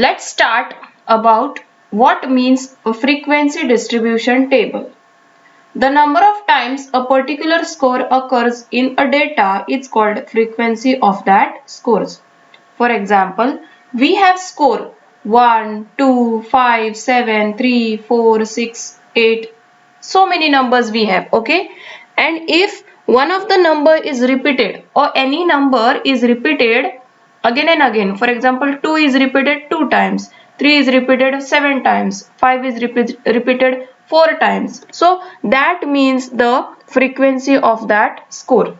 Let's start about what means a frequency distribution table. The number of times a particular score occurs in a data is called frequency of that scores. For example, we have score 1, 2, 5, 7, 3, 4, 6, 8. So many numbers we have, okay? And if one of the number is repeated or any number is repeated again and again, for example 2 is repeated 2 times, 3 is repeated 7 times, 5 is repeated 4 times, so that means the frequency of that score.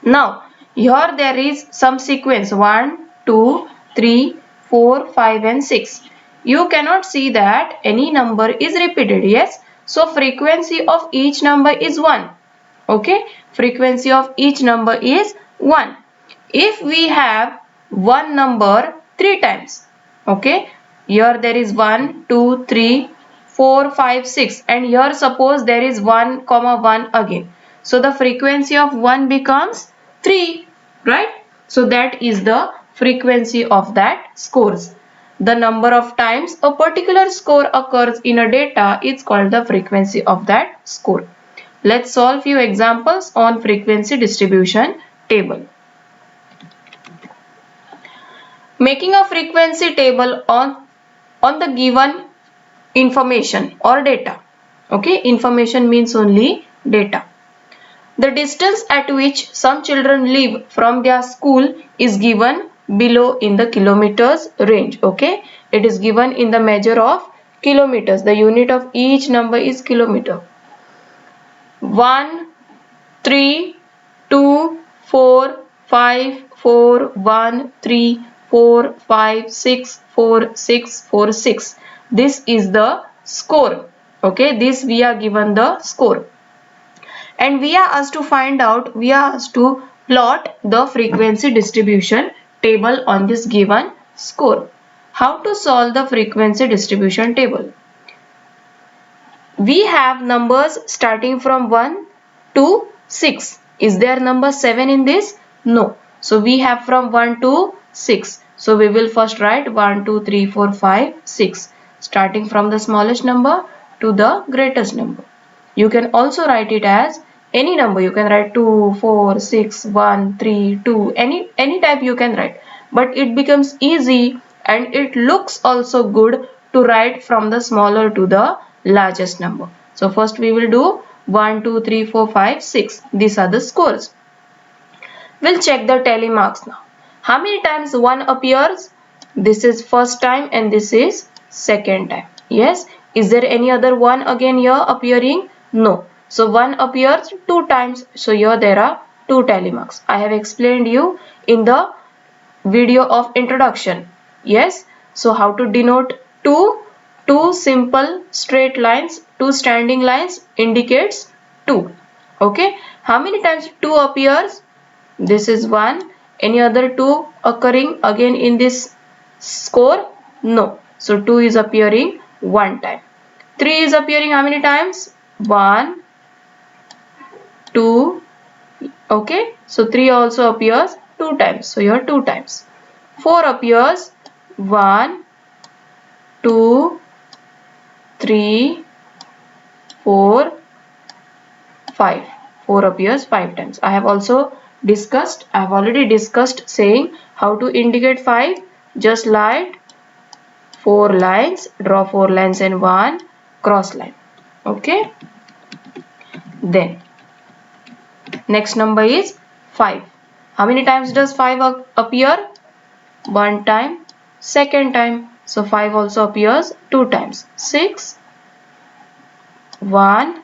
Now here there is some sequence 1 2 3 4 5 and 6. You cannot see that any number is repeated. Yes, so frequency of each number is 1. Okay, frequency of each number is 1. If we have one number 3 times, okay, here there is 1 2 3 4 5 6 and here suppose there is 1 comma 1 again, so the frequency of 1 becomes 3, right? So that is the frequency of that scores. The number of times a particular score occurs in a data is called the frequency of that score. Let's solve few examples on frequency distribution table. Making a frequency table on the given information or data. Okay, information means only data. The distance at which some children live from their school is given below in the kilometers range. Okay, it is given in the measure of kilometers. The unit of each number is kilometer. 1 3 2 4 5 4 1 3 4 5 6 4 6 4 6. This is the score. Okay, this we are given the score. And we are asked to find out, we are asked to plot the frequency distribution table on this given score. How to solve the frequency distribution table? We have numbers starting from 1 to 6. Is there number 7 in this? No. So we have from 1 to 6. So we will first write 1, 2, 3, 4, 5, 6. Starting from the smallest number to the greatest number. You can also write it as any number. You can write 2, 4, 6, 1, 3, 2. Any type you can write. But it becomes easy and it looks also good to write from the smaller to the largest number. So first we will do 1, 2, 3, 4, 5, 6. These are the scores. We'll check the tally marks now. How many times 1 appears? This is first time and this is second time. Yes. Is there any other 1 again here appearing? No. So 1 appears 2 times. So here there are 2 tally marks. I have explained you in the video of introduction. Yes. So how to denote 2? Two simple straight lines, 2 standing lines indicates 2. Okay. How many times 2 appears? This is 1. Any other 2 occurring again in this score? No. So 2 is appearing 1 time. 3 is appearing how many times? 1, 2. Okay. So 3 also appears 2 times. So here 2 times. 4 appears 1, 2, 3, 4, 5. 4 appears 5 times. I have already discussed saying how to indicate 5. Just write 4 lines, draw 4 lines and 1 cross line. Okay. Then next number is 5. How many times does 5 appear? 1 time, second time. So 5 also appears 2 times. 6, 1,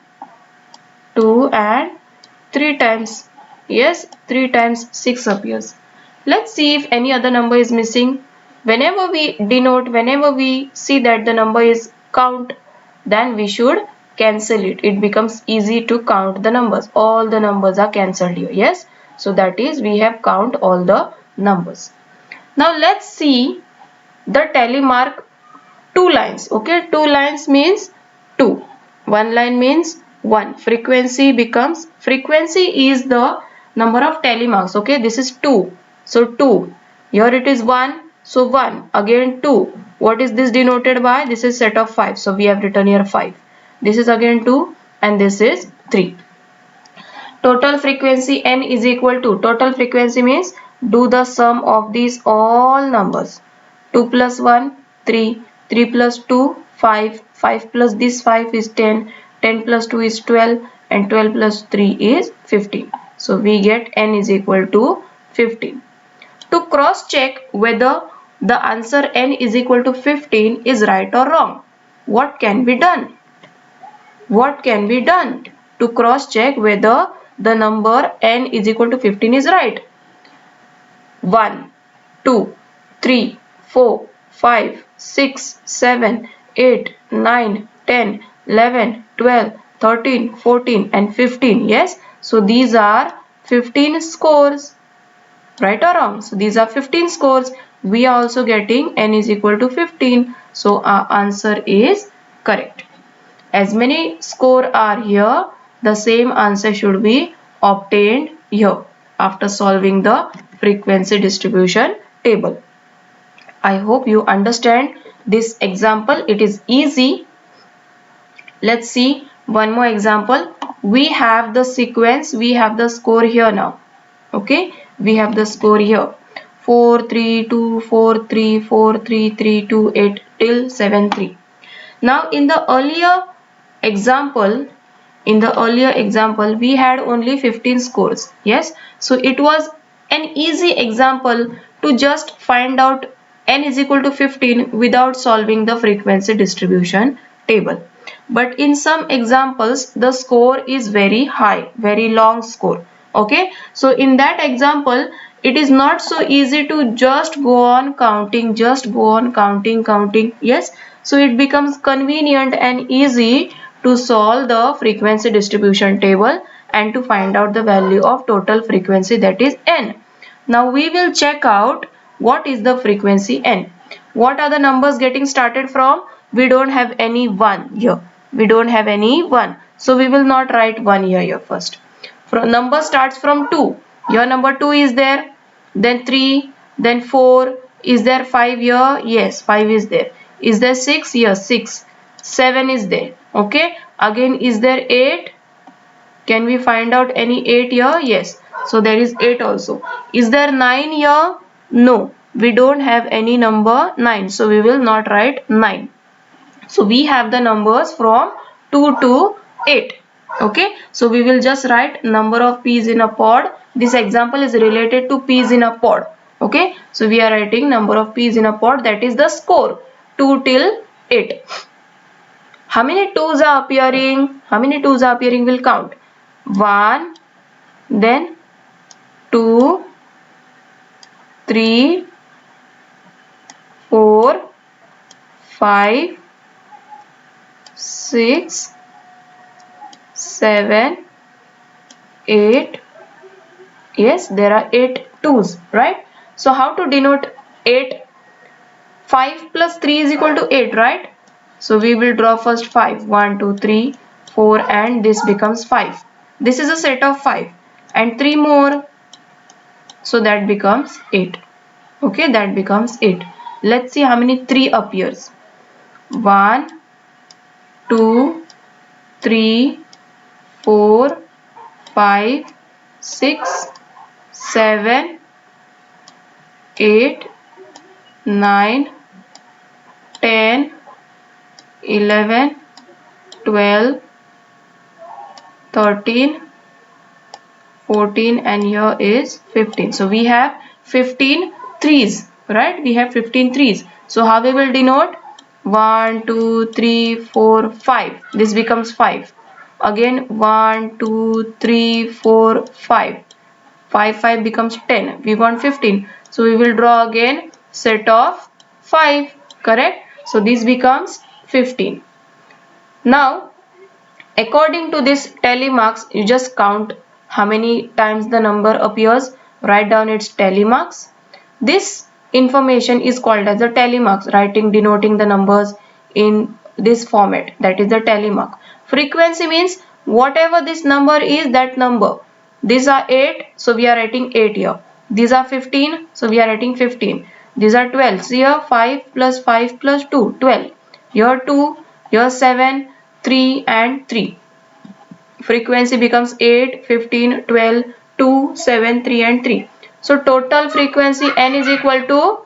2 and 3 times. Yes, 3 times 6 appears. Let's see if any other number is missing. Whenever we see that the number is count, then we should cancel it. It becomes easy to count the numbers. All the numbers are cancelled here. Yes, so that is we have count all the numbers. Now let's see the tally mark 2 lines. Okay, 2 lines means 2. 1 line means 1. Frequency is the number of tally marks. Okay, this is 2. So 2. Here it is 1. So 1, again 2. What is this denoted by? This is set of 5. So we have written here 5. This is again 2 and this is 3. Total frequency n is equal to, total frequency means do the sum of these all numbers. 2 plus 1, 3, 3 plus 2, 5, 5 plus this 5 is 10, 10 plus 2 is 12 and 12 plus 3 is 15. So we get n is equal to 15. To cross check whether the answer n is equal to 15 is right or wrong, what can be done? What can be done to cross check whether the number n is equal to 15 is right? 1, 2, 3, 4, 5, 6, 7, 8, 9, 10, 11, 12, 13, 14 and 15. Yes, so these are 15 scores. Right or wrong? So these are 15 scores. We are also getting n is equal to 15. So our answer is correct. As many scores are here, the same answer should be obtained here after solving the frequency distribution table. I hope you understand this example. It is easy. Let's see one more example. We have the sequence, we have the score here now. Okay, we have the score here. 4 3 2 4 3 4 3 3 2 8 till 7 3. Now in the earlier example we had only 15 scores. Yes, so it was an easy example to just find out n is equal to 15 without solving the frequency distribution table. But in some examples the score is very high, very long score. Okay, so in that example it is not so easy to just go on counting, counting. Yes, so it becomes convenient and easy to solve the frequency distribution table and to find out the value of total frequency, that is n. Now we will check out what is the frequency n. What are the numbers getting started from? We don't have any 1 here. We don't have any 1. So we will not write 1 here first. Number starts from 2. Your number 2 is there. Then 3. Then 4. Is there 5 here? Yes, 5 is there. Is there 6? Yes, 6. 7 is there. Okay. Again, is there 8? Can we find out any 8 here? Yes. So there is 8 also. Is there 9 here? No. We don't have any number 9. So we will not write 9. So we have the numbers from 2 to 8. Okay. So we will just write number of peas in a pod. This example is related to peas in a pod. Okay. So we are writing number of peas in a pod, that is the score 2 till 8. How many 2's are appearing? How many 2's are appearing? We'll count. 1, then 2, 3, 4, 5, 6, 7, 8. Yes, there are 8 2's, right? So how to denote 8? 5 plus 3 is equal to 8, right? So we will draw first 5. 1, 2, 3, 4 and this becomes 5. This is a set of 5 and 3 more. So that becomes 8. Okay, that becomes 8. Let's see how many 3 appears. 1, 2, 3, 4, 5, 6, 7, 8, 9, 10, 11, 12, 13, 14 and here is 15. So we have 15 threes, right? We have 15 threes. So how we will denote? 1, 2, 3, 4, 5. This becomes 5. Again 1, 2, 3, 4, 5. 5, 5 becomes 10. We want 15. So we will draw again set of 5. Correct? So this becomes 15. Now, according to this tally marks, you just count how many times the number appears. Write down its tally marks. This information is called as the tally marks, denoting the numbers in this format, that is the tally mark. Frequency means whatever this number is, that number. These are 8, so we are writing 8 here. These are 15, so we are writing 15. These are 12. See here 5 plus 5 plus 2, 12. Here 2, here 7, 3 and 3. Frequency becomes 8, 15, 12, 2, 7, 3 and 3. So total frequency n is equal to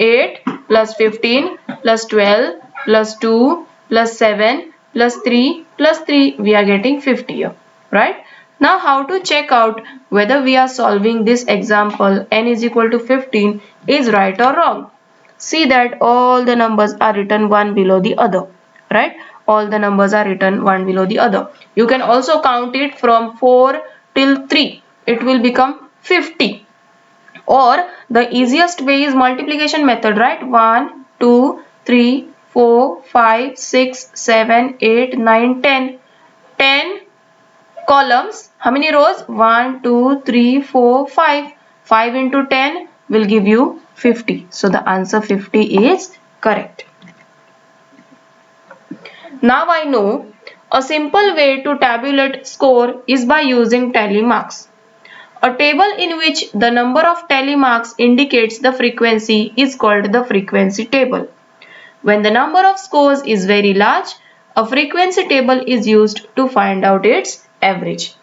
8 plus 15 plus 12 plus 2 plus 7 plus 3 plus 3. We are getting 50 here, right? Now how to check out whether we are solving this example n is equal to 15 is right or wrong? See that all the numbers are written one below the other, right? All the numbers are written one below the other. You can also count it from 4 till 3. It will become 50. Or the easiest way is multiplication method, right? 1, 2, 3, 4, 5, 6, 7, 8, 9, 10. 10 columns. How many rows? 1, 2, 3, 4, 5. 5 into 10 will give you 50. So the answer 50 is correct. Now I know a simple way to tabulate score is by using tally marks. A table in which the number of tally marks indicates the frequency is called the frequency table. When the number of scores is very large, a frequency table is used to find out its average.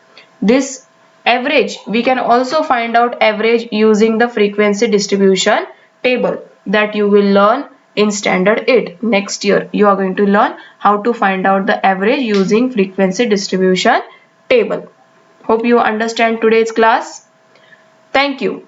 This average, we can also find out average using the frequency distribution table that you will learn in standard 8. Next year, you are going to learn how to find out the average using frequency distribution table. Hope you understand today's class. Thank you.